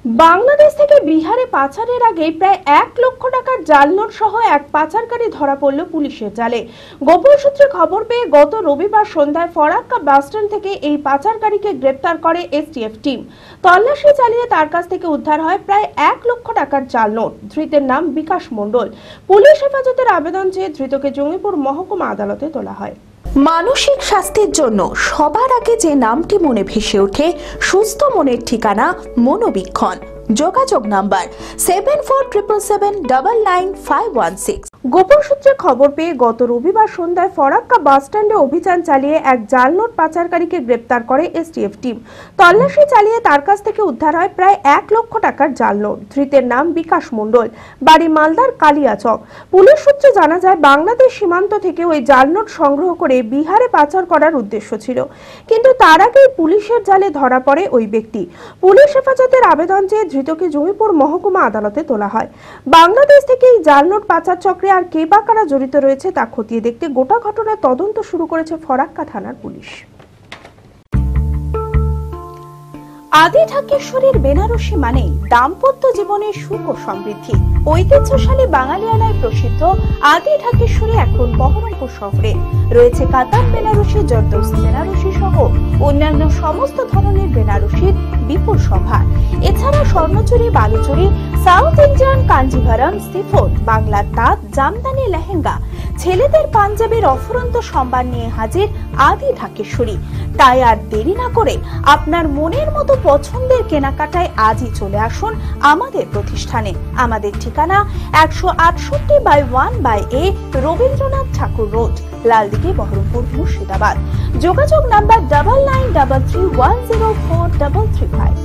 বাংলাদেশ থেকে বিহারে পাচারের আগে প্রায় 1 লক্ষ টাকার জাল নোট সহ এক পাচারকারী ধরা পড়ল পুলিশের জালে। গোপন সূত্রে খবর পেয়ে গত রবিবার সন্ধ্যায় ফরাক্কা বাসস্ট্যান্ড থেকে এই পাচারকারীকে গ্রেপ্তার করে এসটিএফ টিম। তল্লাশি চালিয়ে তার কাছ থেকে উদ্ধার হয় প্রায় 1 লক্ষ টাকার জাল নোট। ধৃতের নাম বিকাশ মণ্ডল। পুলিশ হেফাজতের আবেদন চেয়ে ধৃতকে জঙ্গিপুর মহকুমা আদালতে তোলা হয়। মানসিক স্বাস্থ্যের জন্য সবার আগে যে নামটি মনে ভেসে ওঠে, সুস্থ মনের ঠিকানা মনোবীক্ষণ। যোগাযোগ নাম্বার 7477799516। গোপন সূত্রে খবর পেয়ে গত রবিবার সন্ধ্যায় ফরাক্কা বাসস্ট্যান্ডে অভিযান চালিয়ে এক জাল নোট পাচারকারীকে গ্রেপ্তার করে এসটিএফ টিম। তল্লাশি চালিয়ে তার কাছ থেকে উদ্ধার হয় প্রায় 1 লক্ষ টাকার জাল নোট। ধৃতের নাম বিকাশ মণ্ডল, বাড়ি মালদার কালিয়াচক। পুলিশ সূত্রে জানা যায়, বাংলাদেশ সীমান্ত থেকে ওই জাল নোট সংগ্রহ করে বিহারে পাচার করার উদ্দেশ্য ছিল, কিন্তু তার আগেই পুলিশের জালে ধরা পড়ে ওই ব্যক্তি। পুলিশ হেফাজতের আবেদন চেয়ে ধৃতকে জঙ্গিপুর মহকুমা আদালতে তোলা হয়। বাংলাদেশ থেকে এই জাল নোট পাচার চক্রে আর কে বা কারা জড়িত রয়েছে তা খতিয়ে দেখতে গোটা ঘটনার তদন্ত শুরু করেছে ফরাক্কা থানার পুলিশ। আদি ঢাকেশ্বরীর বেনারসি মানে দাম্পত্য জীবনের সুখ ও সমৃদ্ধি। ঐতিহ্যশালী বাঙালিয়ানায় প্রসিদ্ধ আদি ঢাকেশ্বরী এখন বহরমপুর শহরে রয়েছে। কাতান বেনারসি, জর্দৌসি বেনারসি সহ অন্যান্য সমস্ত ধরনের বেনারসির বিপুল সম্ভার। এছাড়া Swarnachuri, Baluchari, South Indian Kanjeevaram, chiffon, বাংলার তাঁত, জামদানি, লেহেঙ্গা, ছেলেদের পাঞ্জাবের অফুরন্ত সম্ভার নিয়ে হাজির আদি ঢাকেশ্বরী। তাই আর দেরি না করে আপনার মনের মতো পছন্দের কেনাকাটায় আজই চলে আসুন আমাদের প্রতিষ্ঠানে। আমাদের ঠিকানা 168/1/A রবীন্দ্রনাথ ঠাকুর রোড, লালদিঘি, বহরমপুর, মুর্শিদাবাদ। যোগাযোগ নাম্বার 9933104335।